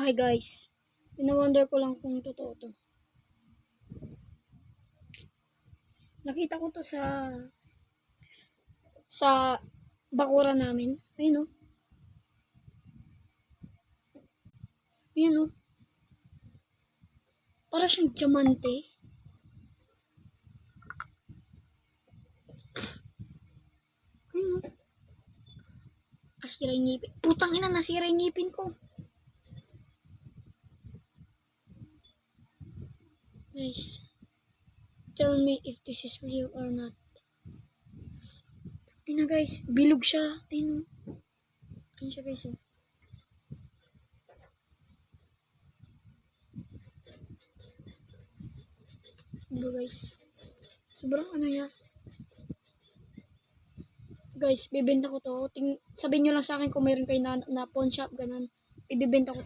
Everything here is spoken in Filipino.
Hi guys, pinawonder ko lang kung totoo to. Nakita ko to sa bakuran namin. Ayun o. Ayun o. Para siyang diamante. Ayun o. Nasira yung ngipin. Putang ina, nasira yung ngipin ko. Guys, tell me if this is real or not. Ayun na guys, bilog siya. Ayun o. Ayun siya guys o. Diba guys? Sobrang ano niya. Guys, bibenta ko to. Sabihin nyo lang sa akin kung mayroon kayo na pawn shop, ganun. Ibibenta ko to.